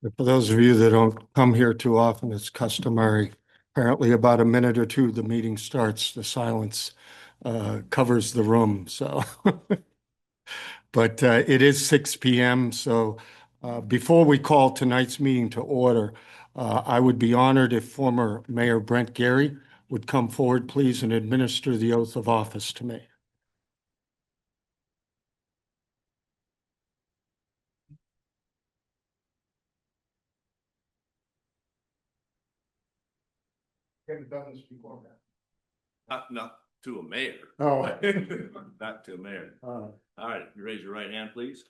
For those of you that don't come here too often, it's customary. Apparently, about a minute or two, the meeting starts, the silence covers the room. So, but it is 6 p.m. So, before we call tonight's meeting to order, I would be honored if former Mayor Brent Gary would come forward, please, and administer the oath of office to me. Haven't done this before, man. Not to a mayor. Oh. Not to a mayor. All right, you raise your right hand, please.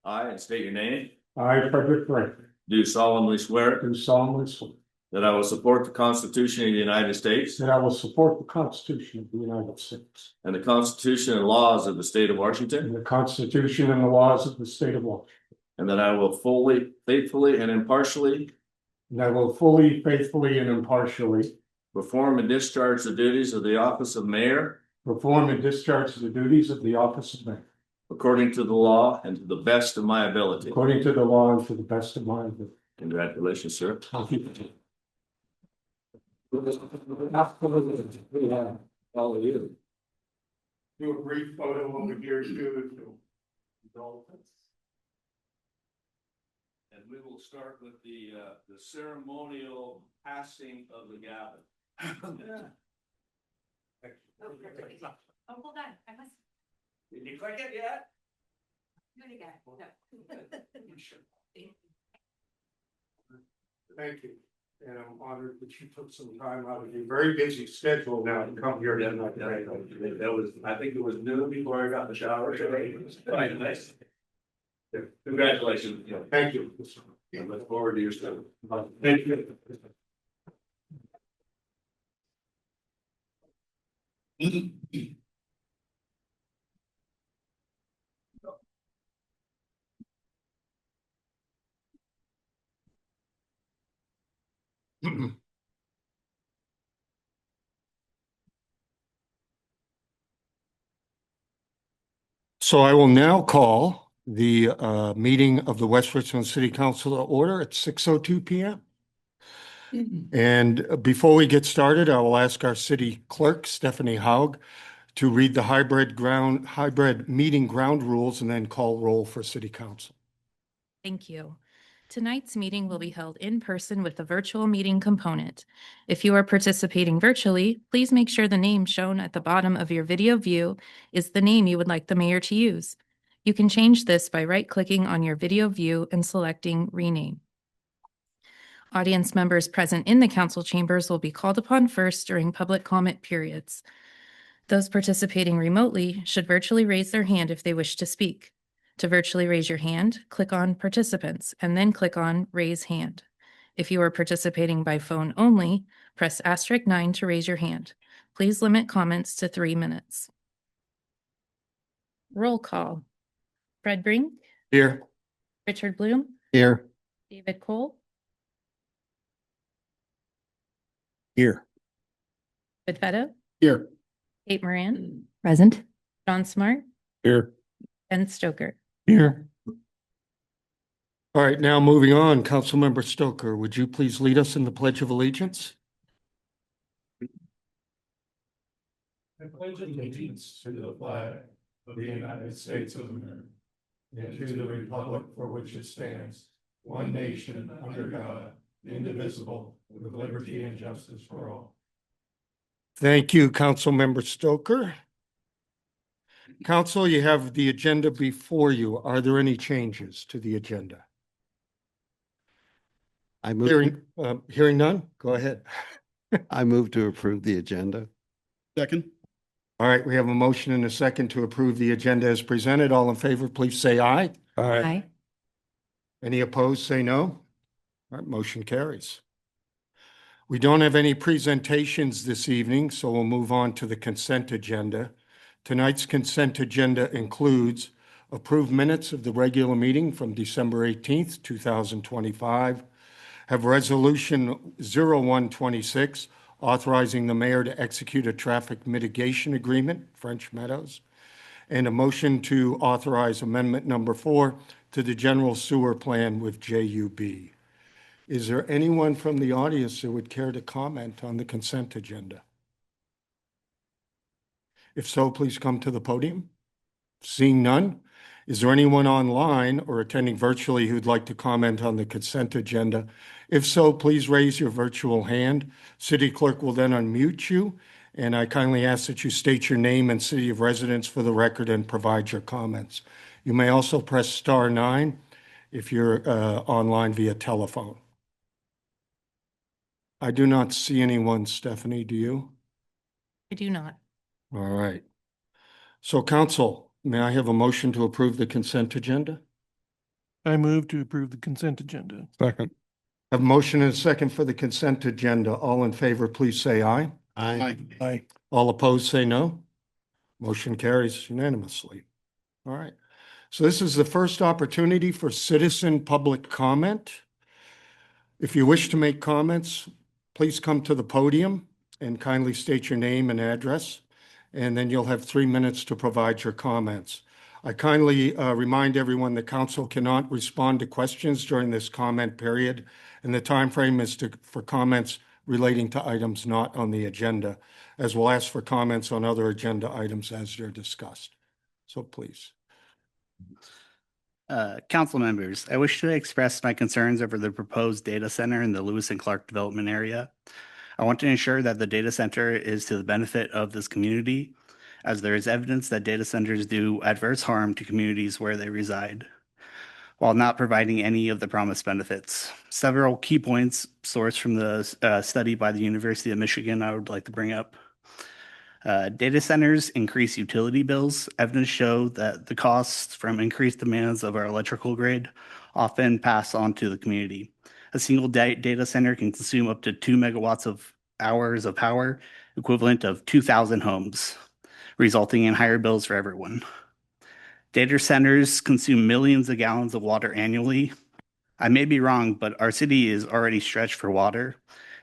I, and state your name, I, Frederick Franklin, do solemnly swear do solemnly swear that I will support the Constitution of the United States that I will support the Constitution of the United States and the Constitution and laws of the state of and Washington, the Constitution and the laws of the state of Washington. and that I will fully, faithfully, and impartially And I will fully, faithfully, and impartially perform and discharge the duties of the office of mayor perform and discharge the duties of the office of mayor according to the law and to the best of my ability. according to the law and to the best of my ability. Congratulations, sir. All of you. Do a brief photo over here too. And we will start with the ceremonial passing of the gavel. Oh, hold on, I must Did you click it yet? do it again. Thank you. And I'm honored that you took some time out of your very busy schedule now to come here tonight. That was, I think it was noon before I got in the shower today. It was quite nice. Congratulations. Thank you. I look forward to your stuff. Thank you. So I will now call the meeting of the West Richmond City Council to order at 6:02 p.m. And before we get started, I will ask our city clerk, Stephanie Haug, to read the hybrid meeting ground rules and then call roll for city council. Thank you. Tonight's meeting will be held in person with a virtual meeting component. If you are participating virtually, please make sure the name shown at the bottom of your video view is the name you would like the mayor to use. You can change this by right-clicking on your video view and selecting Rename. Audience members present in the council chambers will be called upon first during public comment periods. Those participating remotely should virtually raise their hand if they wish to speak. To virtually raise your hand, click on Participants and then click on Raise Hand. If you are participating by phone only, press *9 to raise your hand. Please limit comments to 3 minutes. Roll call. Fred Brink, Here. Richard Bloom, Here. David Cole, Here. David Fetto, Here. Kate Moran, Present. John Smart, Here. Ben Stoker. Here. All right, now moving on, Councilmember Stoker, would you please lead us in the Pledge of Allegiance? I pledge allegiance to the flag of the United States of America and to the republic for which it stands, one nation under God, indivisible, with liberty and justice for all. Thank you, Councilmember Stoker. Council, you have the agenda before you. Are there any changes to the agenda? I move, Hearing none, go ahead. I move to approve the agenda. Second. All right, we have a motion and a second to approve the agenda as presented. All in favor, please say aye. Aye. Any opposed, say no. All right, motion carries. We don't have any presentations this evening, so we'll move on to the consent agenda. Tonight's consent agenda includes approved minutes of the regular meeting from December 18th, 2025, have resolution 0126 authorizing the mayor to execute a traffic mitigation agreement, French Meadows, and a motion to authorize amendment number 4 to the general sewer plan with JUB. Is there anyone from the audience who would care to comment on the consent agenda? If so, please come to the podium. Seeing none, is there anyone online or attending virtually who'd like to comment on the consent agenda? If so, please raise your virtual hand. City Clerk will then unmute you, and I kindly ask that you state your name and city of residence for the record and provide your comments. You may also press *9 if you're online via telephone. I do not see anyone, Stephanie, do you? I do not. All right. So council, may I have a motion to approve the consent agenda? I move to approve the consent agenda. Second. Have a motion and a second for the consent agenda. All in favor, please say aye. Aye. All opposed, say no. Motion carries unanimously. All right. So this is the first opportunity for citizen public comment. If you wish to make comments, please come to the podium and kindly state your name and address, and then you'll have 3 minutes to provide your comments. I kindly remind everyone the council cannot respond to questions during this comment period, and the time frame is for comments relating to items not on the agenda, as we'll ask for comments on other agenda items as they're discussed. So please. Council members, I wish to express my concerns over the proposed data center in the Lewis and Clark development area. I want to ensure that the data center is to the benefit of this community, as there is evidence that data centers do adverse harm to communities where they reside, while not providing any of the promised benefits. Several key points sourced from the study by the University of Michigan I would like to bring up. Data centers increase utility bills. Evidence show that the costs from increased demands of our electrical grid often pass on to the community. A single data center can consume up to 2 megawatts of hours of power, equivalent of 2,000 homes, resulting in higher bills for everyone. Data centers consume millions of gallons of water annually. I may be wrong, but our city is already stretched for water.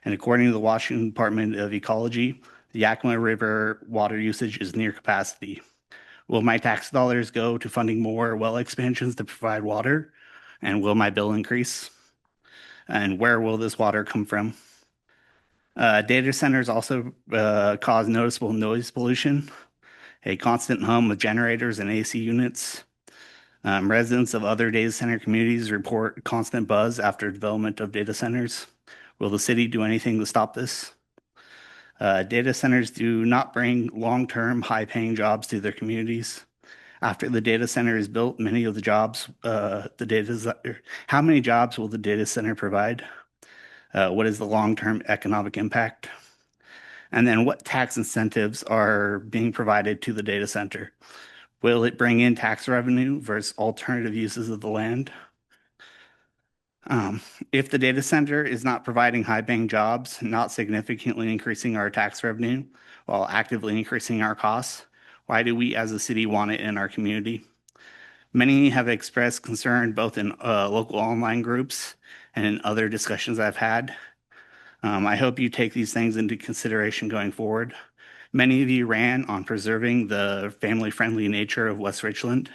And according to the Washington Department of Ecology, the Yakima River water usage is near capacity. Will my tax dollars go to funding more well expansions to provide water? And will my bill increase? And where will this water come from? Data centers also cause noticeable noise pollution, a constant hum of generators and AC units. Residents of other data center communities report constant buzz after development of data centers. Will the city do anything to stop this? Data centers do not bring long-term, high-paying jobs to their communities. After the data center is built, many of the jobs, how many jobs will the data center provide? What is the long-term economic impact? And then what tax incentives are being provided to the data center? Will it bring in tax revenue versus alternative uses of the land? If the data center is not providing high-paying jobs, not significantly increasing our tax revenue while actively increasing our costs, why do we as a city want it in our community? Many have expressed concern both in local online groups and in other discussions I've had. I hope you take these things into consideration going forward. Many of you ran on preserving the family-friendly nature of West Richland.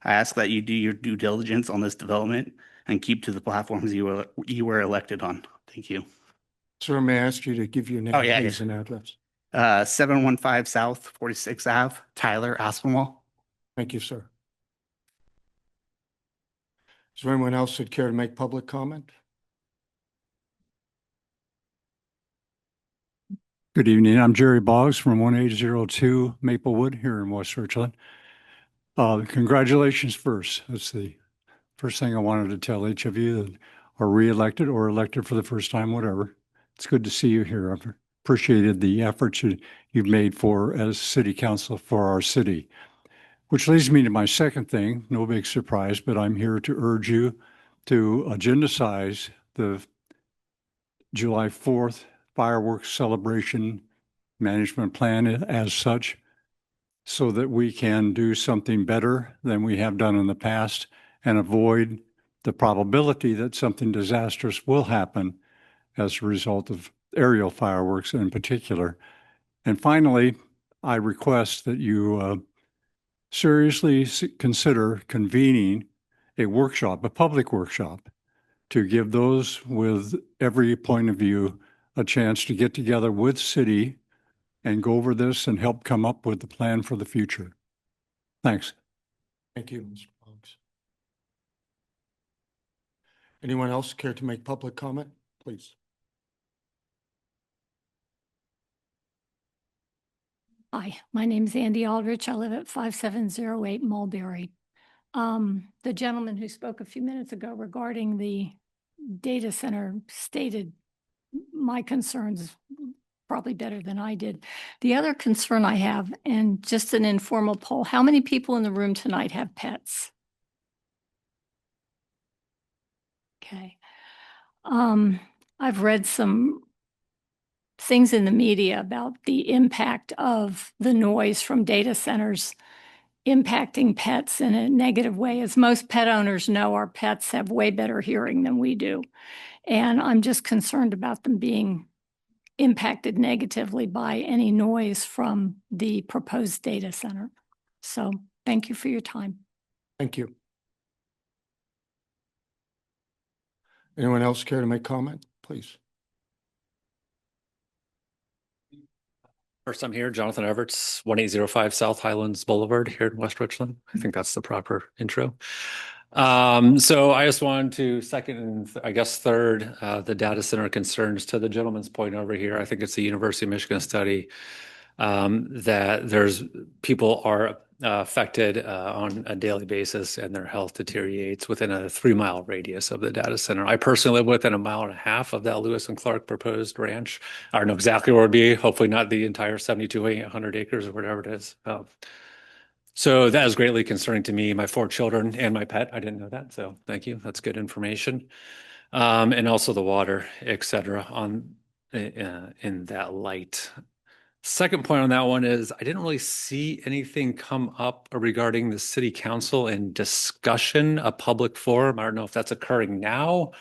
I ask that you do your due diligence on this development and keep to the platforms you were elected on. Thank you. Sir, may I ask you to give your name, Oh, yeah, please, and address? 715 South 46th Ave, Tyler, Aspinwall. Thank you, sir. Is there anyone else who'd care to make public comment? Good evening. I'm Jerry Boggs from 1802 Maplewood here in West Richland. Congratulations first. That's the first thing I wanted to tell each of you that are reelected or elected for the first time, whatever. It's good to see you here. I've appreciated the efforts you've made as city council for our city. Which leads me to my second thing, no big surprise, but I'm here to urge you to agendicize the July 4th fireworks celebration management plan as such, so that we can do something better than we have done in the past and avoid the probability that something disastrous will happen as a result of aerial fireworks in particular. And finally, I request that you seriously consider convening a workshop, a public workshop, to give those with every point of view a chance to get together with city and go over this and help come up with the plan for the future. Thanks. Thank you, Mr. Boggs. Anyone else care to make public comment, please? Hi, my name's Andy Aldrich. I live at 5708 Mulberry. The gentleman who spoke a few minutes ago regarding the data center stated my concerns probably better than I did. The other concern I have, and just an informal poll, how many people in the room tonight have pets? Okay. I've read some things in the media about the impact of the noise from data centers impacting pets in a negative way. As most pet owners know, our pets have way better hearing than we do. And I'm just concerned about them being impacted negatively by any noise from the proposed data center. So thank you for your time. Thank you. Anyone else care to make comment, please? First time here, Jonathan Everts, 1805 South Highlands Boulevard here in West Richland. I think that's the proper intro. So I just wanted to second and I guess third the data center concerns to the gentleman's point over here. I think it's the University of Michigan study that there's people are affected on a daily basis and their health deteriorates within a 3-mile radius of the data center. I personally live within 1.5 miles of that Lewis and Clark proposed ranch. I don't know exactly where it would be, hopefully not the entire 7,200 acres or whatever it is. So that is greatly concerning to me, my 4 children and my pet. I didn't know that, so thank you. That's good information. And also the water, et cetera, on in that light. Second point on that one is I didn't really see anything come up regarding the city council and discussion, a public forum. I don't know if that's occurring now,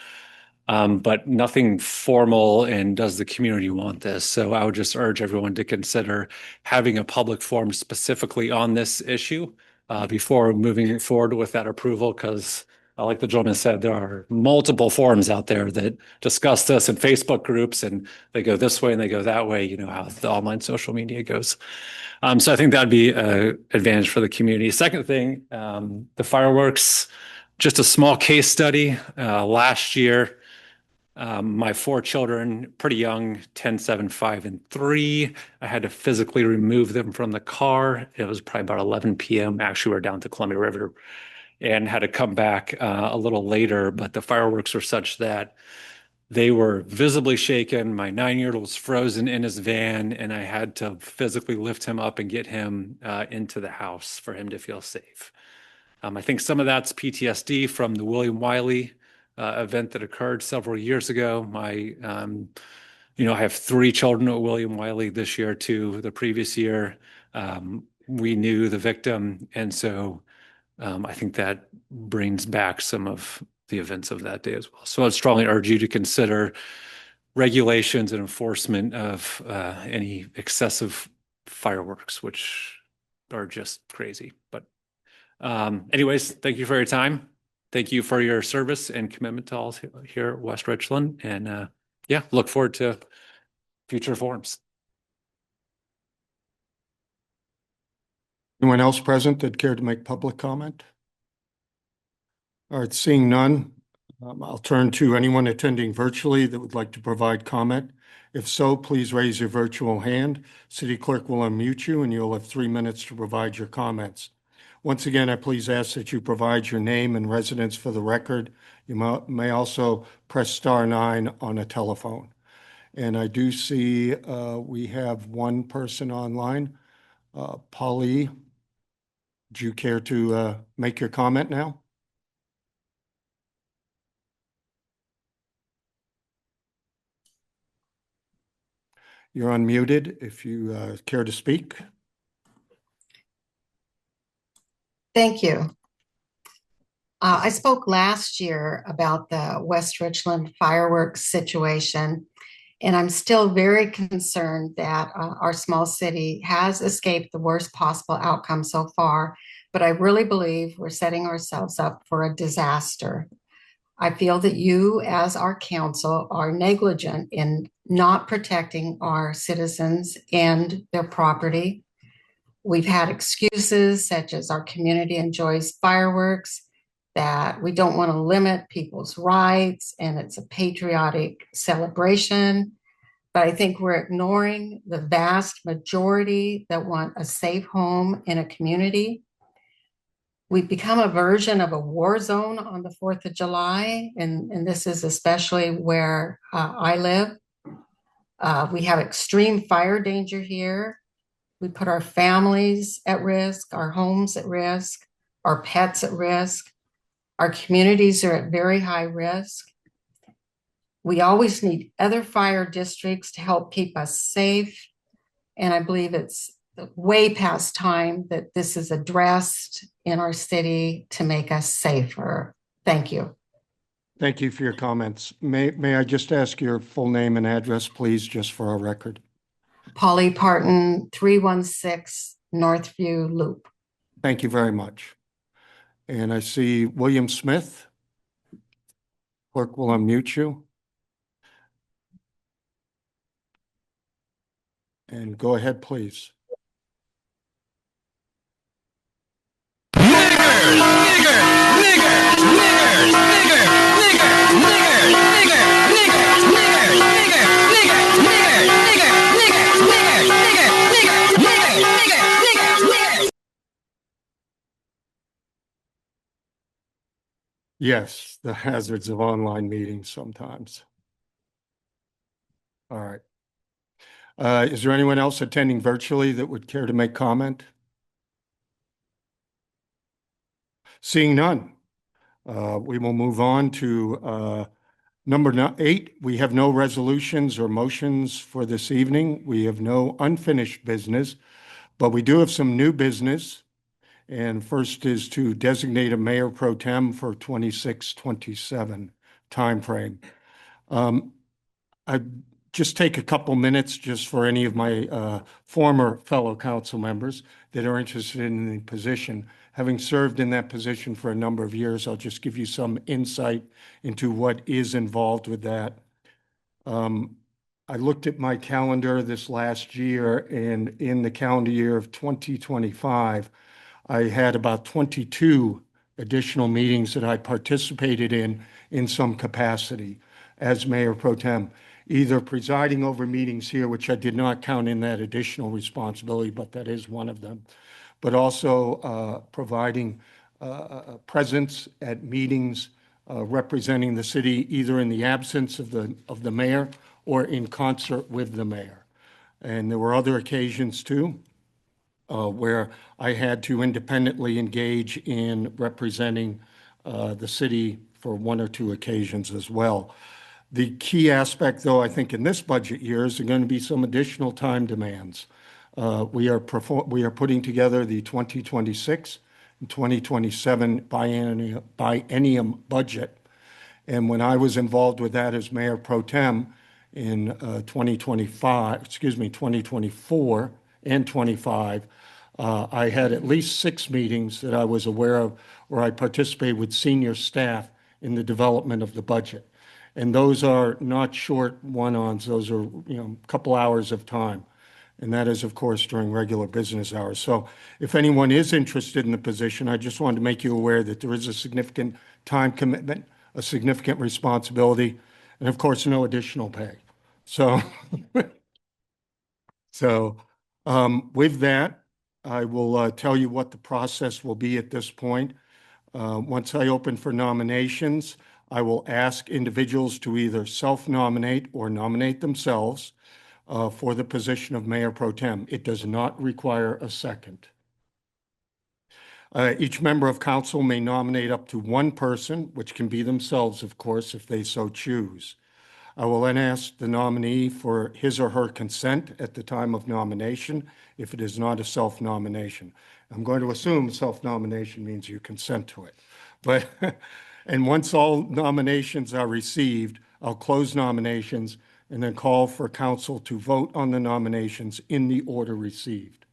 but nothing formal. And does the community want this? So I would just urge everyone to consider having a public forum specifically on this issue before moving forward with that approval, because like the gentleman said, there are multiple forums out there that discuss this in Facebook groups, and they go this way and they go that way. You know how the online social media goes. So I think that'd be an advantage for the community. Second thing, the fireworks, just a small case study. Last year, my 4 children, pretty young, 10, 7, 5, and 3. I had to physically remove them from the car. It was probably about 11 p.m. Actually, we're down to Columbia River and had to come back a little later, but the fireworks were such that they were visibly shaken. My 9-year-old was frozen in his van, and I had to physically lift him up and get him into the house for him to feel safe. I think some of that's PTSD from the William Wiley event that occurred several years ago. I have 3 children at William Wiley this year, 2 the previous year. We knew the victim, and so I think that brings back some of the events of that day as well. So I'd strongly urge you to consider regulations and enforcement of any excessive fireworks, which are just crazy. But anyways, thank you for your time. Thank you for your service and commitment to all here at West Richland. And look forward to future forums. Anyone else present that care to make public comment? All right, seeing none, I'll turn to anyone attending virtually that would like to provide comment. If so, please raise your virtual hand. City Clerk will unmute you and you'll have 3 minutes to provide your comments. Once again, I please ask that you provide your name and residence for the record. You may also press *9 on a telephone. And I do see we have one person online. Polly, do you care to make your comment now? You're unmuted if you care to speak. Thank you. I spoke last year about the West Richland fireworks situation, and I'm still very concerned that our small city has escaped the worst possible outcome so far but I really believe we're setting ourselves up for a disaster. I feel that you, as our council, are negligent in not protecting our citizens and their property. We've had excuses such as our community enjoys fireworks, that we don't want to limit people's rights, and it's a patriotic celebration. But I think we're ignoring the vast majority that want a safe home in a community. We've become a version of a war zone on the 4th of July, and this is especially where I live. We have extreme fire danger here. We put our families at risk, our homes at risk, our pets at risk. Our communities are at very high risk. We always need other fire districts to help keep us safe. And I believe it's way past time that this is addressed in our city to make us safer. Thank you. Thank you for your comments. May I just ask your full name and address, please, just for our record? Polly Parton, 316 Northview Loop. Thank you very much. And I see William Smith. Clerk will unmute you. And go ahead, please. Yes, the hazards of online meetings sometimes. All right. Is there anyone else attending virtually that would care to make comment? Seeing none, we will move on to number 8. We have no resolutions or motions for this evening. We have no unfinished business, but we do have some new business. And first is to designate a mayor pro tem for 26-27 timeframe. I just take a couple minutes just for any of my former fellow council members that are interested in the position. Having served in that position for a number of years, I'll just give you some insight into what is involved with that. I looked at my calendar this last year, and in the calendar year of 2025, I had about 22 additional meetings that I participated in some capacity as mayor pro tem, either presiding over meetings here, which I did not count in that additional responsibility, but that is one of them, but also providing presence at meetings representing the city, either in the absence of the mayor or in concert with the mayor. And there were other occasions too, where I had to independently engage in representing the city for one or two occasions as well. The key aspect, though, I think in this budget year is going to be some additional time demands. We are putting together the 2026 and 2027 biennium budget. And when I was involved with that as mayor pro tem in 2024 and 25, I had at least 6 meetings that I was aware of where I participated with senior staff in the development of the budget. And those are not short one-ons. Those are, a couple hours of time. And that is, of course, during regular business hours. So if anyone is interested in the position, I just wanted to make you aware that there is a significant time commitment, a significant responsibility, and of course, no additional pay. So, with that, I will tell you what the process will be at this point. Once I open for nominations, I will ask individuals to either self-nominate or nominate themselves for the position of mayor pro tem. It does not require a second. Each member of council may nominate up to one person, which can be themselves, of course, if they so choose. I will then ask the nominee for his or her consent at the time of nomination if it is not a self-nomination. I'm going to assume self-nomination means you consent to it. But and once all nominations are received, I'll close nominations and then call for council to vote on the nominations in the order received.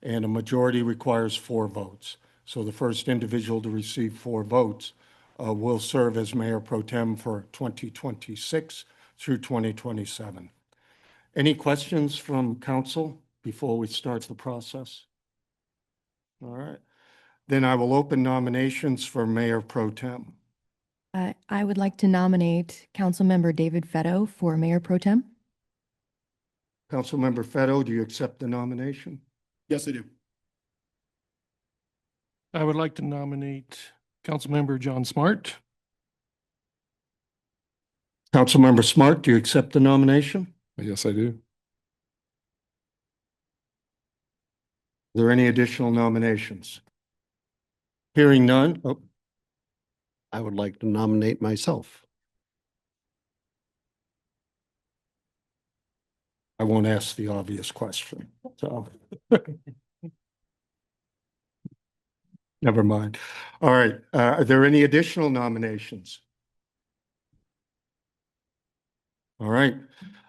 And a majority requires 4 votes. So the first individual to receive 4 votes will serve as mayor pro tem for 2026 through 2027. Any questions from council before we start the process? All right. Then I will open nominations for mayor pro tem. I would like to nominate Councilmember David Fetto for Mayor Pro Tem. Councilmember Fetto, do you accept the nomination? Yes, I do. I would like to nominate Councilmember John Smart. Councilmember Smart, do you accept the nomination? Yes, I do. Are there any additional nominations? Hearing none. Oh, I would like to nominate myself. I won't ask the obvious question. So. Never mind. All right. Are there any additional nominations? All right.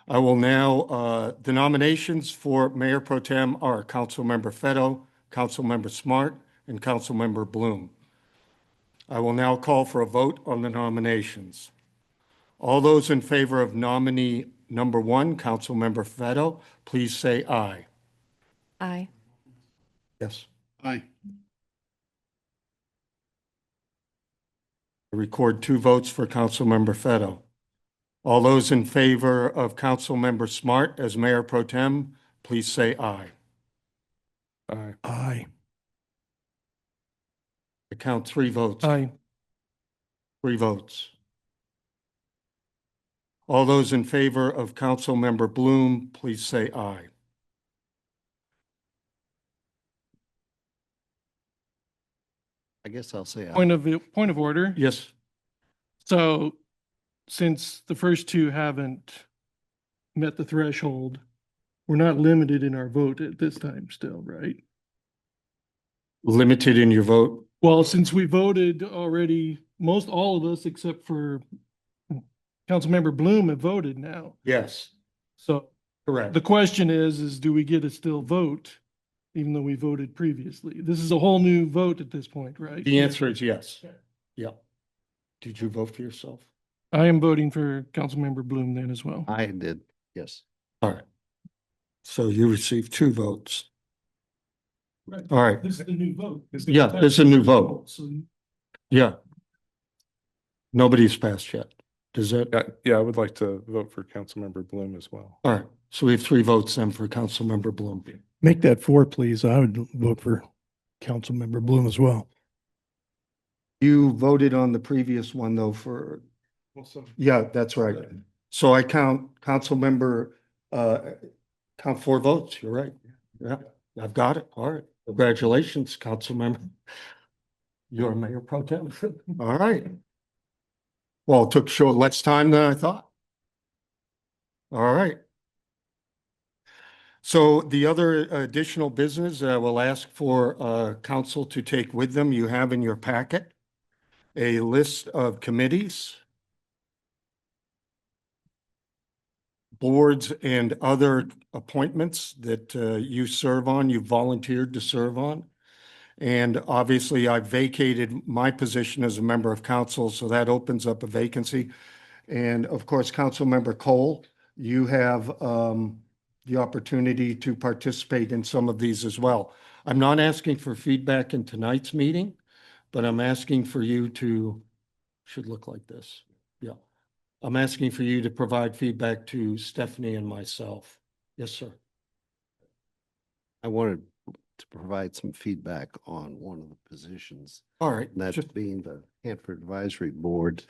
I will now, the nominations for Mayor Pro Tem are Councilmember Fetto, Councilmember Smart, and Councilmember Bloom. I will now call for a vote on the nominations. All those in favor of nominee number 1, Councilmember Fetto, please say aye. Aye. Yes. Aye. I record 2 votes for Councilmember Fetto. All those in favor of Councilmember Smart as Mayor Pro Tem, please say aye. Aye. Aye. I count 3 votes. Aye. 3 votes. All those in favor of Councilmember Bloom, please say aye. I guess I'll say aye. Point of order. Yes. So since the first 2 haven't met the threshold, we're not limited in our vote at this time still, right? Limited in your vote? Well, since we voted already, most all of us except for Councilmember Bloom have voted now. Yes. So Correct. the question is do we get to still vote even though we voted previously? This is a whole new vote at this point, right? The answer is yes. Yeah. Did you vote for yourself? I am voting for Councilmember Bloom then as well. I did, yes. All right. So you received 2 votes. Right. All right. This is the new vote. Yeah, this is a new vote. So Yeah. Nobody's passed yet. Does that? Yeah, I would like to vote for Councilmember Bloom as well. All right. So we have 3 votes then for Councilmember Bloom. make that 4, please. I would vote for Councilmember Bloom as well. You voted on the previous one though for, yeah, that's right. So I count Councilmember, count 4 votes. You're right. Yeah, I've got it. All right. Congratulations, Councilmember. You're Mayor Pro Tem. All right. Well, it took less time than I thought. All right. So the other additional business I will ask for council to take with them, you have in your packet a list of committees, boards, and other appointments that you serve on, you volunteered to serve on. And obviously, I vacated my position as a member of council, so that opens up a vacancy. And of course, Councilmember Cole, you have the opportunity to participate in some of these as well. I'm not asking for feedback in tonight's meeting, but I'm asking for you to, should look like this. Yeah. I'm asking for you to provide feedback to Stephanie and myself. Yes, sir. I wanted to provide some feedback on one of the positions, All right. and that Just- being the Hanford Advisory Board.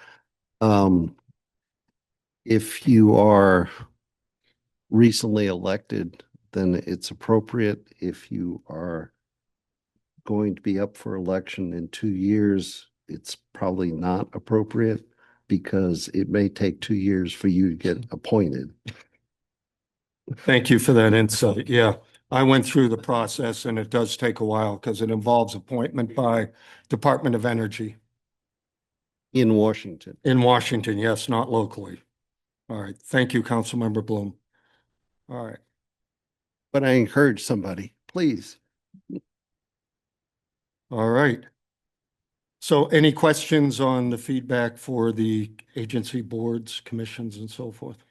If you are recently elected, then it's appropriate. If you are going to be up for election in 2 years, it's probably not appropriate because it may take 2 years for you to get appointed. Thank you for that insight. Yeah, I went through the process and it does take a while because it involves appointment by Department of Energy In Washington. in Washington. Yes, not locally. All right. Thank you, Councilmember Bloom. All right. But I encourage somebody, please. All right. So any questions on the feedback for the agency boards, commissions, and so forth?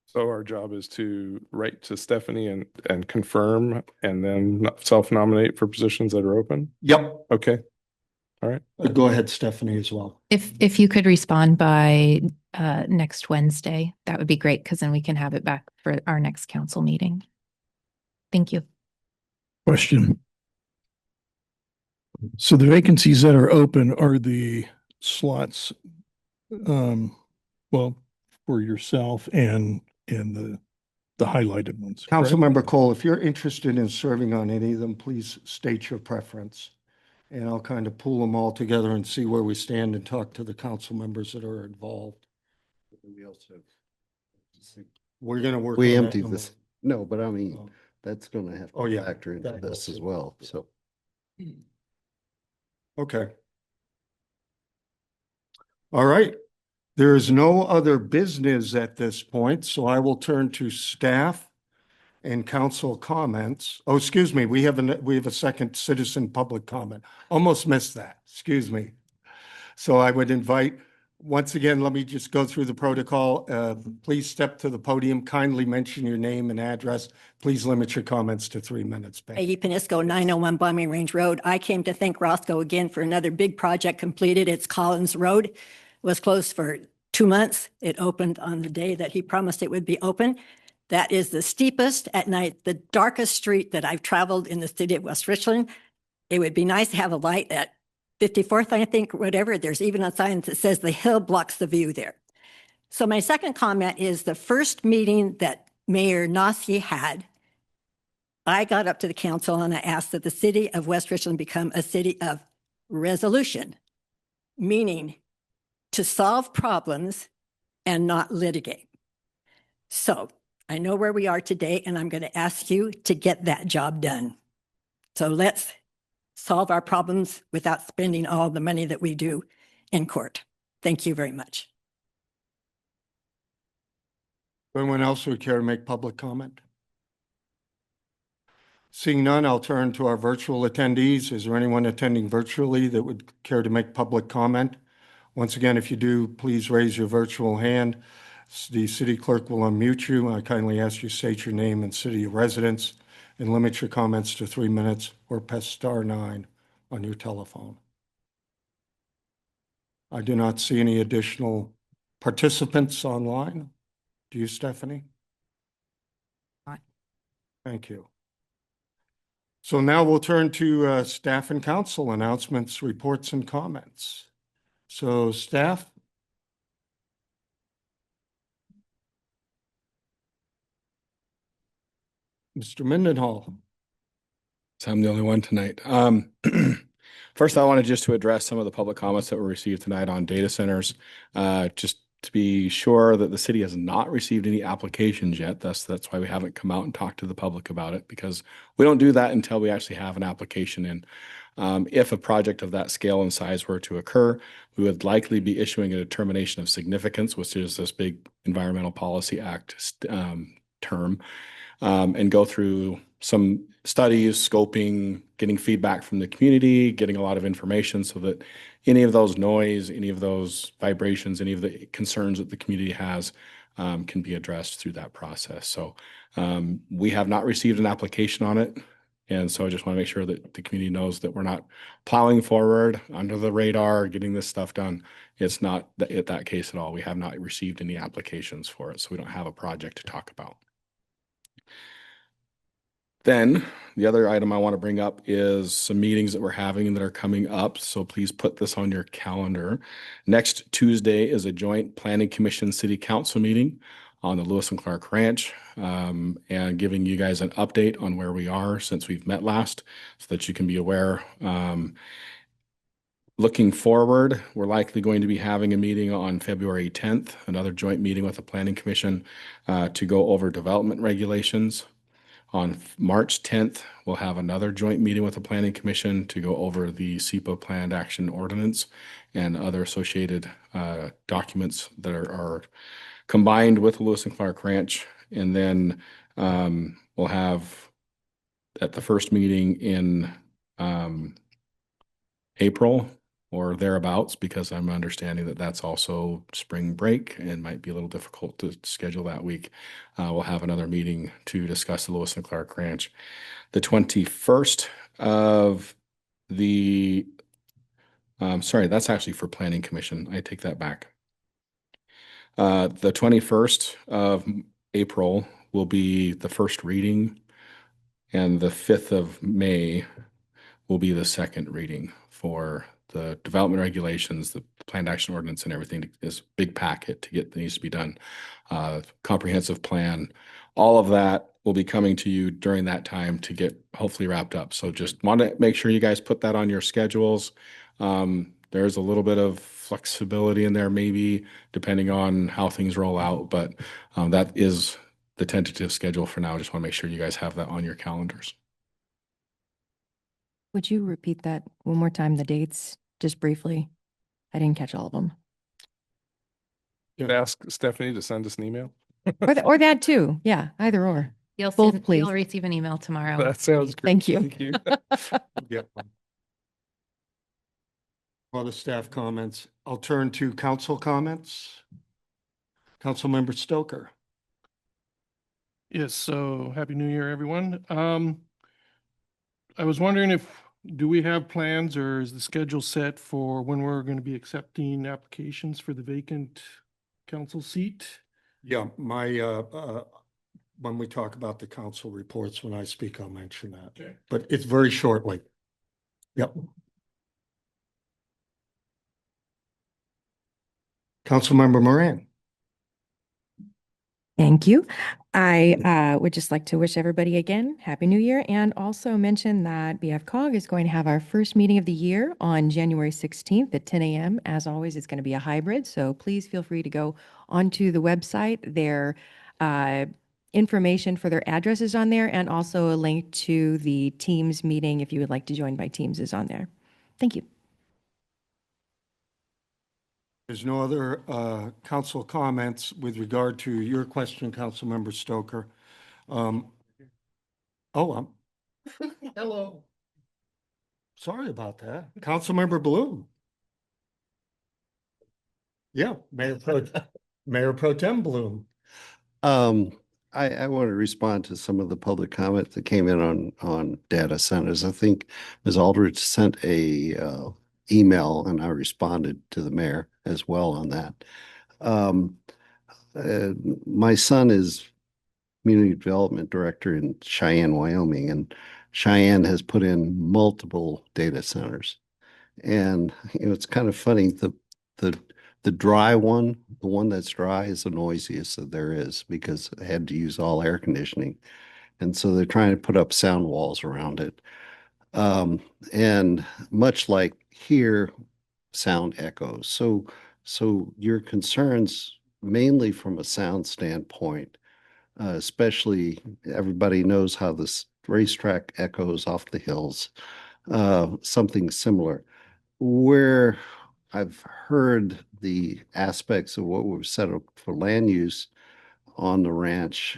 So our job is to write to Stephanie and confirm and then self-nominate for positions that are open? Yep. Okay. All right. Go ahead, Stephanie, as well. If you could respond by next Wednesday, that would be great, because then we can have it back for our next council meeting. Thank you. Question. So the vacancies that are open are the slots, well, for yourself and the highlighted ones. correct? Councilmember Cole, if you're interested in serving on any of them, please state your preference. And I'll kind of pool them all together and see where we stand and talk to the council members that are involved. We're gonna work. We on that emptied in a this. No, but I mean, Oh. that's gonna have Oh, to yeah. factor into That this goes as in. well, so. Okay. All right. There is no other business at this point, so I will turn to staff and council comments. Oh, excuse me, we have a second citizen public comment. Almost missed that. Excuse me. So I would invite, once again, let me just go through the protocol. Please step to the podium, kindly mention your name and address. Please limit your comments to 3 minutes. Peggy Panisco, 901 Bombing Range Road. I came to thank Roscoe again for another big project completed. It's Collins Road. It was closed for 2 months. It opened on the day that he promised it would be open. That is the steepest at night, the darkest street that I've traveled in the city of West Richland. It would be nice to have a light at 54th, I think, whatever. There's even a sign that says the hill blocks the view there. So my second comment is the first meeting that Mayor Nossi had, I got up to the council and I asked that the city of West Richland become a city of resolution, meaning to solve problems and not litigate. So I know where we are today, and I'm going to ask you to get that job done. So let's solve our problems without spending all the money that we do in court. Thank you very much. Anyone else who would care to make public comment? Seeing none, I'll turn to our virtual attendees. Is there anyone attending virtually that would care to make public comment? Once again, if you do, please raise your virtual hand. The city clerk will unmute you. I kindly ask you state your name and city of residence and limit your comments to 3 minutes, or press *9 on your telephone. I do not see any additional participants online. Do you, Stephanie? Thank you. So now we'll turn to staff and council announcements, reports, and comments. So staff? Mr. Mendenhall. So I'm the only one tonight. First, I wanted just to address some of the public comments that were received tonight on data centers. Just to be sure that the city has not received any applications yet. That's why we haven't come out and talked to the public about it, because we don't do that until we actually have an application in. If a project of that scale and size were to occur, we would likely be issuing a determination of significance, which is this big Environmental Policy Act term, and go through some studies, scoping, getting feedback from the community, getting a lot of information so that any of those noise, any of those vibrations, any of the concerns that the community has can be addressed through that process. So we have not received an application on it. And so I just want to make sure that the community knows that we're not plowing forward under the radar, getting this stuff done. It's not that case at all. We have not received any applications for it, so we don't have a project to talk about. Then the other item I want to bring up is some meetings that we're having that are coming up. So please put this on your calendar. Next Tuesday is a joint Planning Commission City Council meeting on the Lewis and Clark Ranch, and giving you guys an update on where we are since we've met last, so that you can be aware. Looking forward, we're likely going to be having a meeting on February 10th, another joint meeting with the Planning Commission to go over development regulations. On March 10th, we'll have another joint meeting with the Planning Commission to go over the SEPA Planned Action Ordinance and other associated documents that are combined with Lewis and Clark Ranch. And then we'll have at the first meeting in April or thereabouts, because I'm understanding that that's also spring break and might be a little difficult to schedule that week. We'll have another meeting to discuss the Lewis and Clark Ranch. The 21st of the, sorry, that's actually for Planning Commission. I take that back. The 21st of April will be the first reading, and the 5th of May will be the second reading for the development regulations, the planned action ordinance, and everything is a big packet to get that needs to be done. Comprehensive plan, all of that will be coming to you during that time to get hopefully wrapped up. So just want to make sure you guys put that on your schedules. There's a little bit of flexibility in there, maybe depending on how things roll out, but that is the tentative schedule for now. Just want to make sure you guys have that on your calendars. Would you repeat that one more time, the dates, just briefly? I didn't catch all of them. You could ask Stephanie to send us an email. Or that too. Yeah, either or. You'll Both, please. You'll receive an email tomorrow. That sounds great. Thank you. Thank you. Get one. Other staff comments. I'll turn to council comments. Councilmember Stoker. Yes, so Happy New Year, everyone. I was wondering do we have plans or is the schedule set for when we're going to be accepting applications for the vacant council seat? Yeah, when we talk about the council reports, when I speak, I'll mention that. Okay. But it's very shortly. Yep. Councilmember Moran. Thank you. I would just like to wish everybody again, Happy New Year, and also mention that BFCOG is going to have our first meeting of the year on January 16th at 10 a.m. As always, it's going to be a hybrid, so please feel free to go onto the website. Their information for their address is on there, and also a link to the Teams meeting if you would like to join by Teams is on there. Thank you. There's no other council comments with regard to your question, Councilmember Stoker. Hello. Sorry about that. Councilmember Bloom. Yeah, Mayor Pro Tem Bloom. I want to respond to some of the public comment that came in on data centers. I think Ms. Aldrich sent a email and I responded to the mayor as well on that. My son is community development director in Cheyenne, Wyoming, and Cheyenne has put in multiple data centers. And it's kind of funny, the dry one, the one that's dry is the noisiest that there is because it had to use all air conditioning. And so they're trying to put up sound walls around it. And much like here, sound echoes. So your concerns mainly from a sound standpoint, especially everybody knows how this racetrack echoes off the hills, something similar. Where I've heard the aspects of what we've set up for land use on the ranch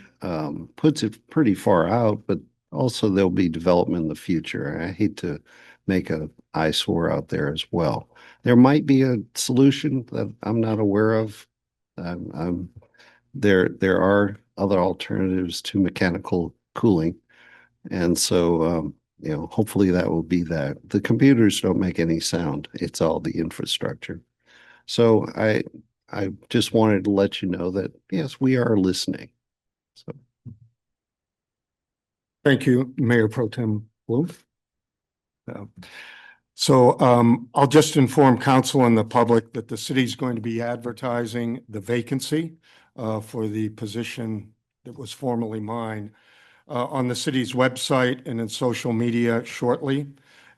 puts it pretty far out, but also there'll be development in the future. I hate to make an eyesore out there as well. There might be a solution that I'm not aware of. There are other alternatives to mechanical cooling. And so, hopefully that will be that. The computers don't make any sound. It's all the infrastructure. So I just wanted to let you know that, yes, we are listening. So. Thank you, Mayor Pro Tem Bloom. I'll just inform council and the public that the city is going to be advertising the vacancy for the position that was formerly mine on the city's website and in social media shortly.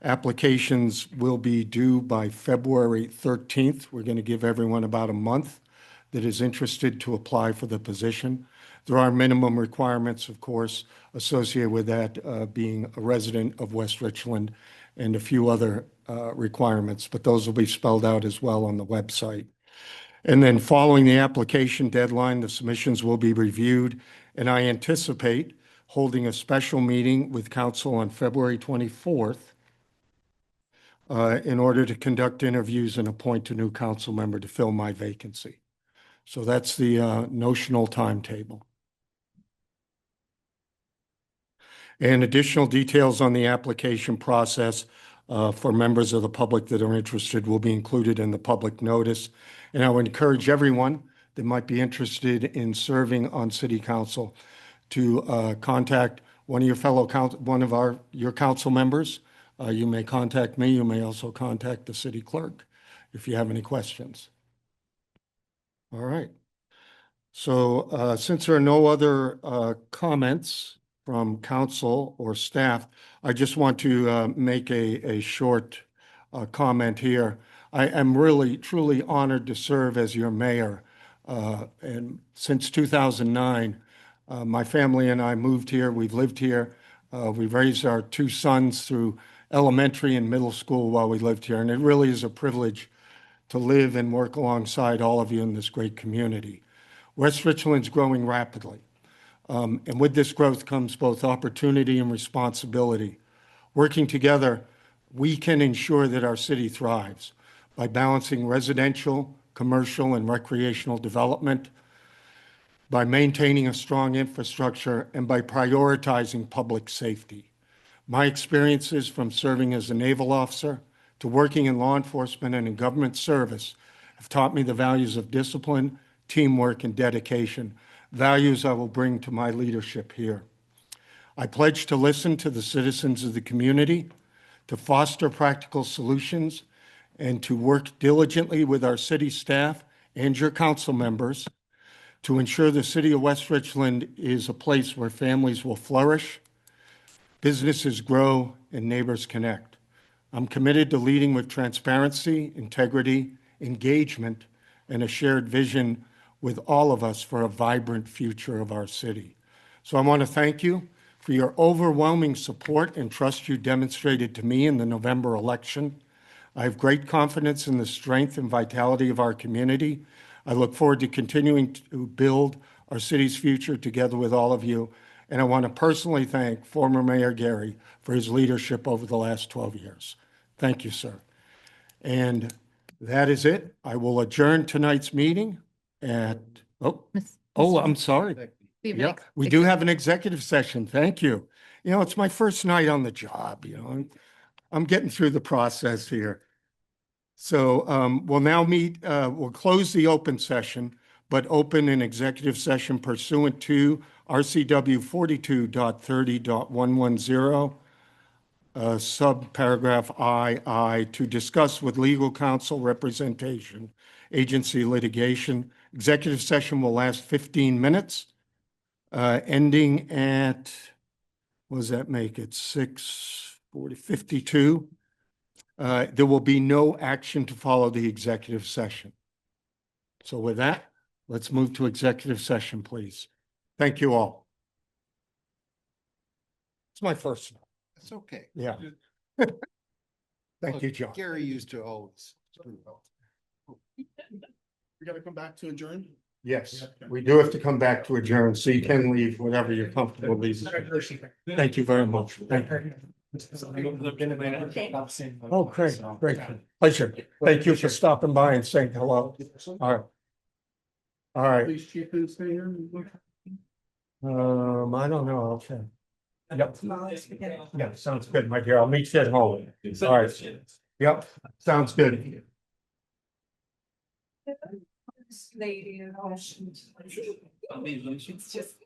Applications will be due by February 13th. We're going to give everyone about a month that is interested to apply for the position. There are minimum requirements, of course, associated with that being a resident of West Richland and a few other requirements, but those will be spelled out as well on the website. And then following the application deadline, the submissions will be reviewed, and I anticipate holding a special meeting with council on February 24th in order to conduct interviews and appoint a new council member to fill my vacancy. So that's the notional timetable. And additional details on the application process for members of the public that are interested will be included in the public notice. And I would encourage everyone that might be interested in serving on city council to contact one of your your council members. You may contact me. You may also contact the city clerk if you have any questions. All right. So since there are no other comments from council or staff, I just want to make a short comment here. I am really, truly honored to serve as your mayor. And since 2009, my family and I moved here. We've lived here. We've raised our two sons through elementary and middle school while we lived here. And it really is a privilege to live and work alongside all of you in this great community. West Richland's growing rapidly. And with this growth comes both opportunity and responsibility. Working together, we can ensure that our city thrives by balancing residential, commercial, and recreational development, by maintaining a strong infrastructure, and by prioritizing public safety. My experiences from serving as a naval officer to working in law enforcement and in government service have taught me the values of discipline, teamwork, and dedication, values I will bring to my leadership here. I pledge to listen to the citizens of the community, to foster practical solutions, and to work diligently with our city staff and your council members to ensure the city of West Richland is a place where families will flourish, businesses grow, and neighbors connect. I'm committed to leading with transparency, integrity, engagement, and a shared vision with all of us for a vibrant future of our city. So I want to thank you for your overwhelming support and trust you demonstrated to me in the November election. I have great confidence in the strength and vitality of our community. I look forward to continuing to build our city's future together with all of you. And I want to personally thank former Mayor Gary for his leadership over the last 12 years. Thank you, sir. And that is it. I will adjourn tonight's meeting at, I'm sorry. Yeah, we do have an executive session. Thank you. You know, it's my first night on the job, you know. I'm getting through the process here. So we'll now we'll close the open session, but open an executive session pursuant to RCW 42.30.110, subparagraph II, to discuss with legal counsel representation, agency litigation. Executive session will last 15 minutes, ending at, what does that make it, 6:52. There will be no action to follow the executive session. So with that, let's move to executive session, please. Thank you all. It's my first one. It's okay. Yeah. Thank you, John. Gary used to always. We gotta come back to adjourn? Yes, we do have to come back to adjourn, so you can leave whatever you're comfortable leaving. Thank you very much. Thank you. Oh, great, great. Pleasure. Thank you for stopping by and saying hello. All right. All right. Police chief didn't stay here? I don't know. I'll check. Yep. Yeah, sounds good, my dear. I'll meet you at home. All right. Yep, sounds good. Lady in ocean. It's just.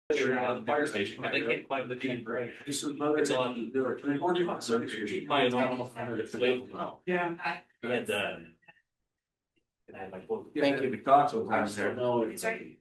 The fire station, they can't find the deed, right? It's on, there are 40 service. Yeah. And, Thank you. Talk sometimes there. Sorry.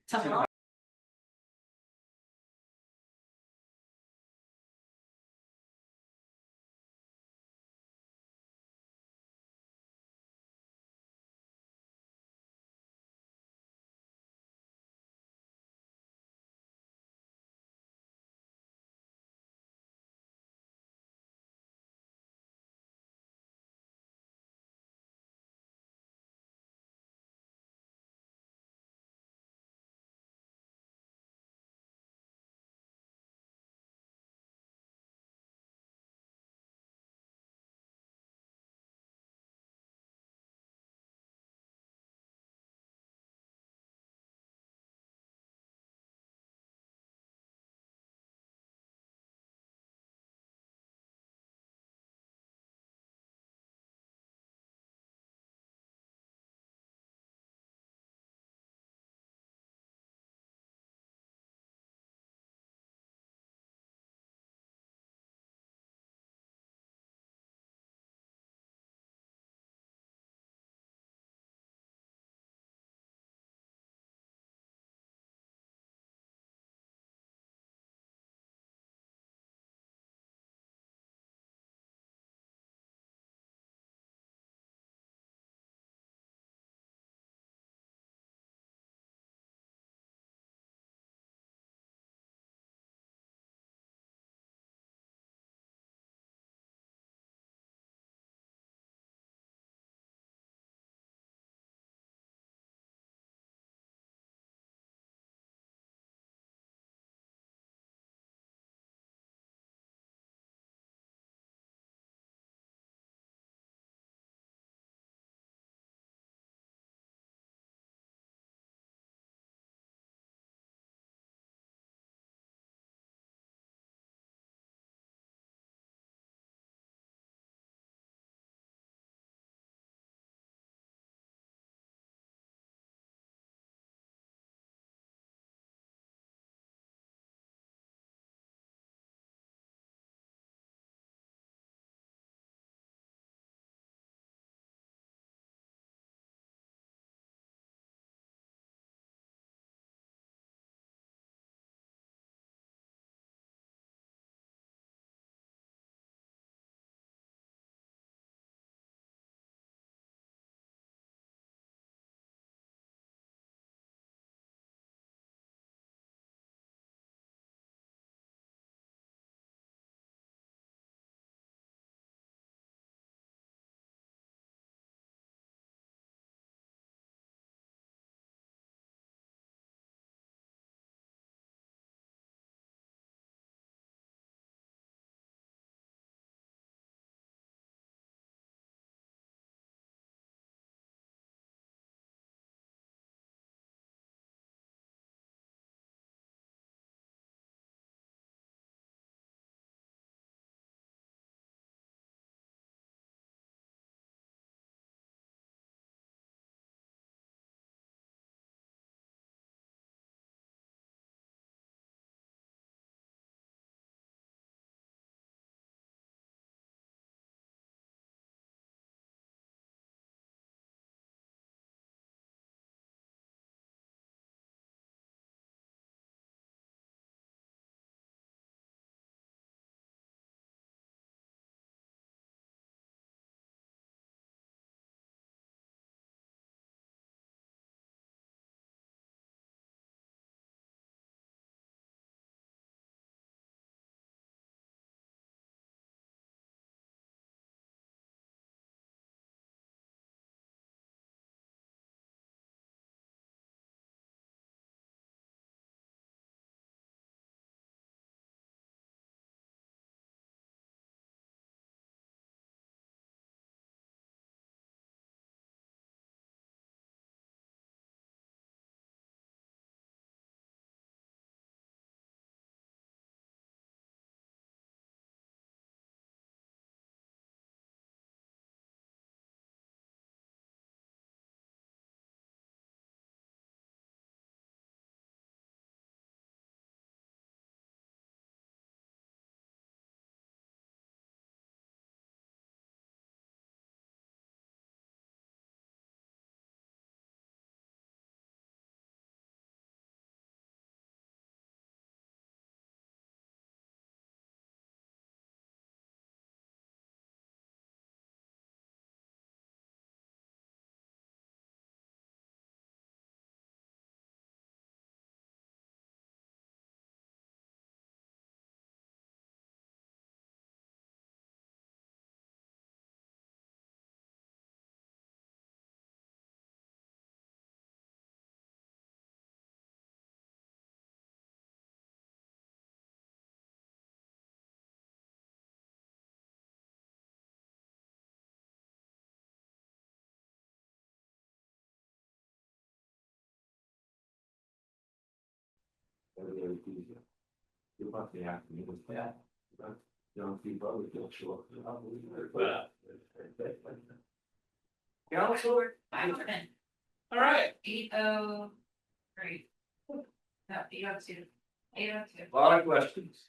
You must be asking me with that. Young people, we feel sure. Counselor? All right. 8:03. No, 8:02. 8:02. A lot of questions.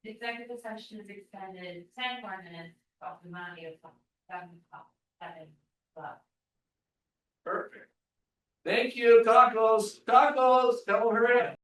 Executive session is extended 10 more minutes off the money of 7 o'clock. Perfect. Thank you, tacos, tacos, come over here.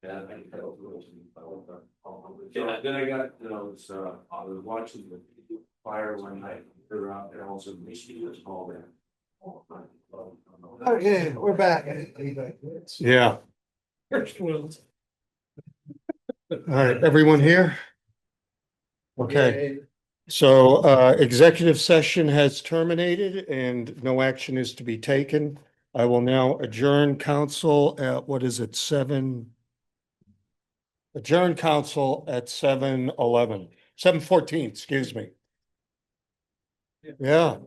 And yeah, then I got, I was watching the fire one night, around and also mosquitoes all there. Okay, we're back. Yeah. All right, everyone here? Okay, so executive session has terminated and no action is to be taken. I will now adjourn council at, what is it, 7? Adjourn council at 7:11, 7:14, excuse me. Yeah.